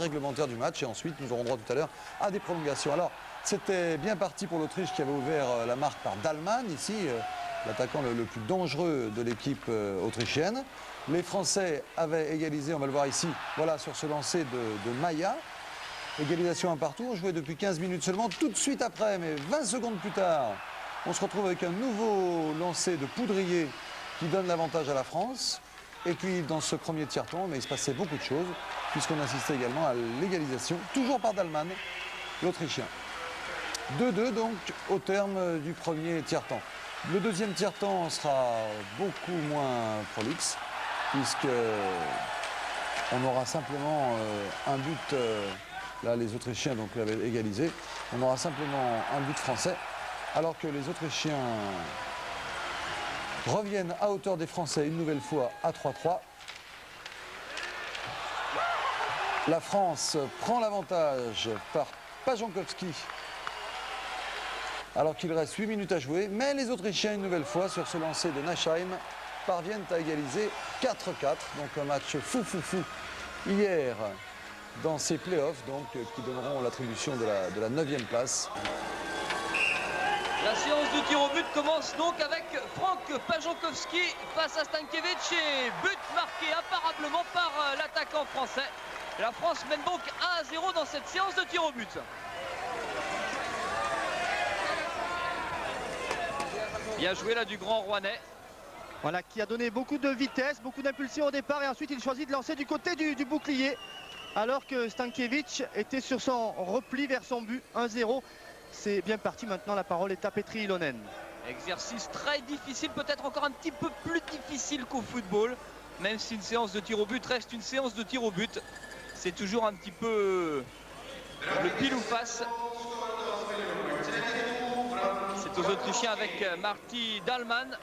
réglementaire du match et ensuite nous aurons droit tout à l'heure à des prolongations. Alors c'était bien parti pour l'Autriche qui avait ouvert la marque par Dahlmann, ici l'attaquant le plus dangereux de l'équipe autrichienne. Les Français avaient égalisé, on va le voir ici, voilà sur ce lancer de Maya. Égalisation un partout, on jouait depuis 15 minutes seulement. Tout de suite après, mais 20 secondes plus tard, on se retrouve avec un nouveau lancer de Poudrier qui donne l'avantage à la France. Et puis dans ce premier tiers-temps, il se passait beaucoup de choses, puisqu'on assistait également à l'égalisation, toujours par Dahlmann, l'Autrichien. 2-2 donc au terme du premier tiers-temps. Le deuxième tiers-temps sera beaucoup moins prolixe, puisque on aura simplement un but, là les Autrichiens donc l'avaient égalisé, on aura simplement un but français, alors que les Autrichiens reviennent à hauteur des Français une nouvelle fois à 3-3. La France prend l'avantage par Pajankowski, alors qu'il reste 8 minutes à jouer, mais les Autrichiens une nouvelle fois sur ce lancer de Nasheim parviennent à égaliser 4-4, donc un match fou hier dans ces playoffs donc, qui donneront l'attribution de la 9e place. La séance de tir au but commence donc avec Franck Pajankowski face à Stankiewicz et but marqué imparablement par l'attaquant français. La France mène donc 1-0 dans cette séance de tir au but. Bien joué là du Grand Rouennais. Voilà, qui a donné beaucoup de vitesse, beaucoup d'impulsion au départ et ensuite il choisit de lancer du côté du bouclier. Alors que Stankiewicz était sur son repli vers son but, 1-0. C'est bien parti, maintenant la parole est à Petri Ilonen. Exercice très difficile, peut-être encore un petit peu plus difficile qu'au football. Même si une séance de tir au but reste une séance de tir au but. C'est toujours un petit peu le pile ou face. C'est aux Autrichiens avec Marty Dahlmann.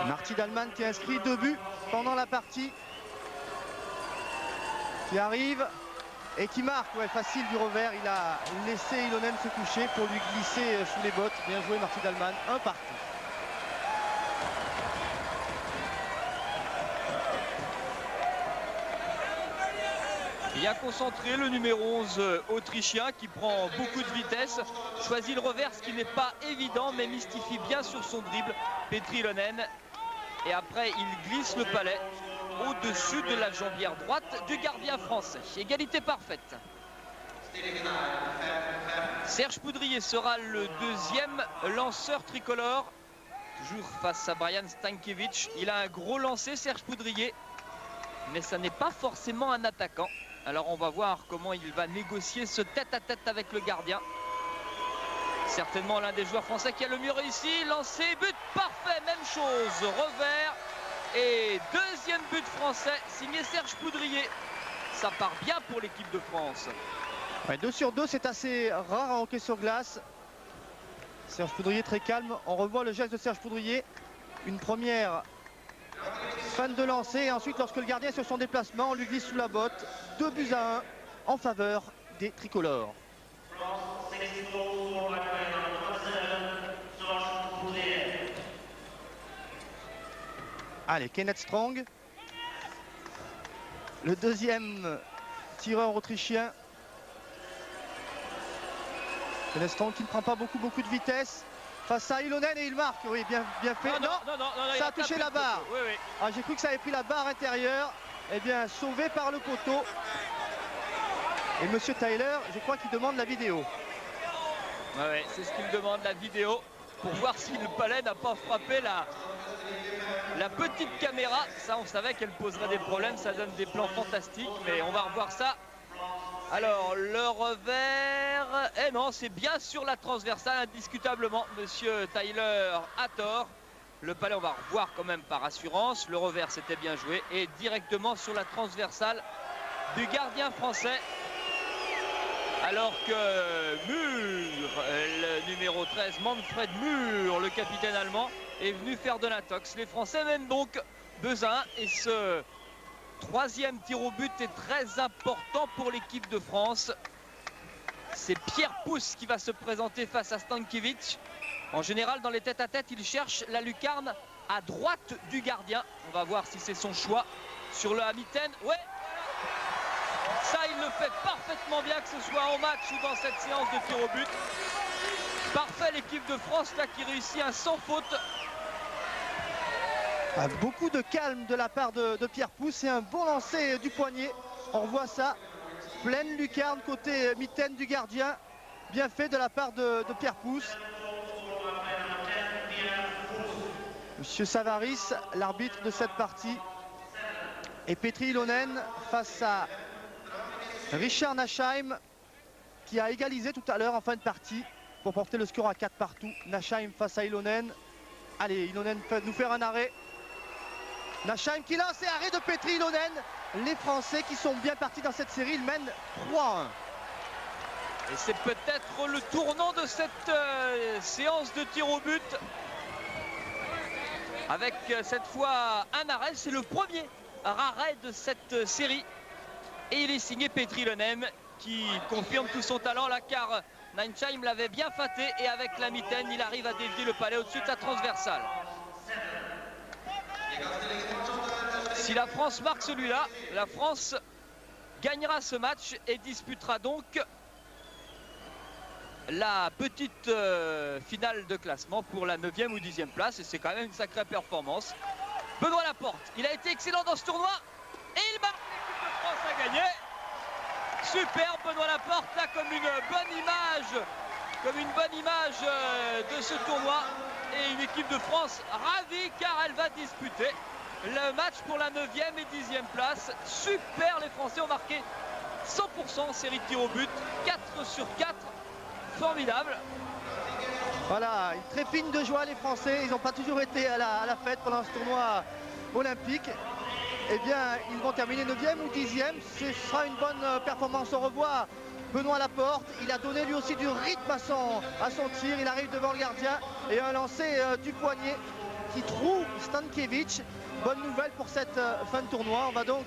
Marty Dahlmann qui a inscrit 2 buts pendant la partie. Qui arrive et qui marque, ouais, facile du revers. Il a laissé Ilonen se coucher pour lui glisser sous les bottes. Bien joué Marty Dahlmann, un partout. Bien concentré le numéro 11 autrichien qui prend beaucoup de vitesse, choisit le revers, ce qui n'est pas évident mais mystifie bien sur son dribble Petri Ilonen. Et après il glisse le palais au-dessus de la jambière droite du gardien français. Égalité parfaite. Serge Poudrier sera le deuxième lanceur tricolore. Toujours face à Brian Stankiewicz. Il a un gros lancer Serge Poudrier. Mais ça n'est pas forcément un attaquant. Alors on va voir comment il va négocier ce tête-à-tête avec le gardien. Certainement l'un des joueurs français qui a le mieux réussi. Lancé, but parfait, même chose. Revers. Et deuxième but français, signé Serge Poudrier. Ça part bien pour l'équipe de France. Ouais, 2 sur 2, c'est assez rare en hockey sur glace. Serge Poudrier très calme. On revoit le geste de Serge Poudrier. Une première fin de lancer. Et ensuite, lorsque le gardien est sur son déplacement, on lui glisse sous la botte. 2-1 en faveur des tricolores. Allez, Kenneth Strong, le deuxième tireur autrichien. Kenneth Strong qui ne prend pas beaucoup de vitesse. Face à Ilonen et il marque, oui, bien fait. Non, ça a touché la barre. Oui, oui. Ah, j'ai cru que ça avait pris la barre intérieure. Eh bien, sauvé par le poteau. Et Monsieur Tyler, je crois qu'il demande la vidéo. Ouais, c'est ce qu'il demande, la vidéo, pour voir si le palais n'a pas frappé la petite caméra. Ça, on savait qu'elle poserait des problèmes, ça donne des plans fantastiques, mais on va revoir ça. Alors, le revers, eh non, c'est bien sur la transversale, indiscutablement. Monsieur Tyler a tort. Le palais, on va revoir quand même par assurance. Le revers, c'était bien joué. Et directement sur la transversale du gardien français. Alors que Mühr, le numéro 13, Manfred Mühr, le capitaine allemand, est venu faire de l'intox. Les Français mènent donc 2-1 et ce troisième tir au but est très important pour l'équipe de France. C'est Pierre Pousse qui va se présenter face à Stankiewicz. En général, dans les tête-à-tête, il cherche la lucarne à droite du gardien. On va voir si c'est son choix sur le mitaine. Ouais, ça il le fait parfaitement bien, que ce soit en match ou dans cette séance de tir au but. Parfait l'équipe de France là qui réussit un sans faute. Beaucoup de calme de la part de Pierre Pousse et un bon lancer du poignet. On revoit ça. Pleine lucarne côté mitaine du gardien. Bien fait de la part de Pierre Pousse. Monsieur Savaris, l'arbitre de cette partie. Et Petri Ilonen face à Richard Nasheim qui a égalisé tout à l'heure en fin de partie pour porter le score à 4 partout. Nasheim face à Ilonen. Allez, Ilonen peut nous faire un arrêt. Nasheim qui lance et arrêt de Petri Ilonen. Les Français qui sont bien partis dans cette série, ils mènent 3-1. Et c'est peut-être le tournant de cette séance de tir au but. Avec cette fois un arrêt, c'est le premier arrêt de cette série. Et il est signé Petri Ilonen qui confirme tout son talent là, car Nasheim l'avait bien fâté et avec la mitaine, il arrive à dévier le palais au-dessus de sa transversale. Si la France marque celui-là, la France gagnera ce match et disputera donc la petite finale de classement pour la 9e ou 10e place. Et c'est quand même une sacrée performance. Benoît Laporte, il a été excellent dans ce tournoi et il marque, l'équipe de France a gagné. Super, Benoît Laporte là comme une bonne image de ce tournoi. Et une équipe de France ravie car elle va disputer le match pour la 9e et 10e place. Super, les Français ont marqué 100% en série de tir au but, 4 sur 4, formidable. Voilà, ils trépignent de joie les Français, ils n'ont pas toujours été à la fête pendant ce tournoi olympique. Eh bien, ils vont terminer 9e ou 10e, ce sera une bonne performance. On revoit Benoît Laporte, il a donné lui aussi du rythme à son tir, il arrive devant le gardien et un lancer du poignet qui trouve Stankiewicz. Bonne nouvelle pour cette fin de tournoi. On va donc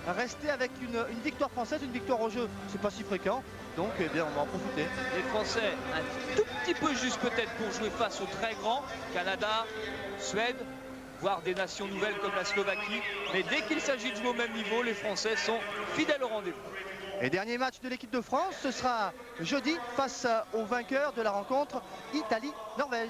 rester avec une victoire française, une victoire au jeu. C'est pas si fréquent, donc eh bien on va en profiter. Les Français un tout petit peu juste peut-être pour jouer face aux très grands, Canada, Suède, voire des nations nouvelles comme la Slovaquie. Mais dès qu'il s'agit de jouer au même niveau, les Français sont fidèles au rendez-vous. Et dernier match de l'équipe de France, ce sera jeudi face au vainqueur de la rencontre Italie-Norvège.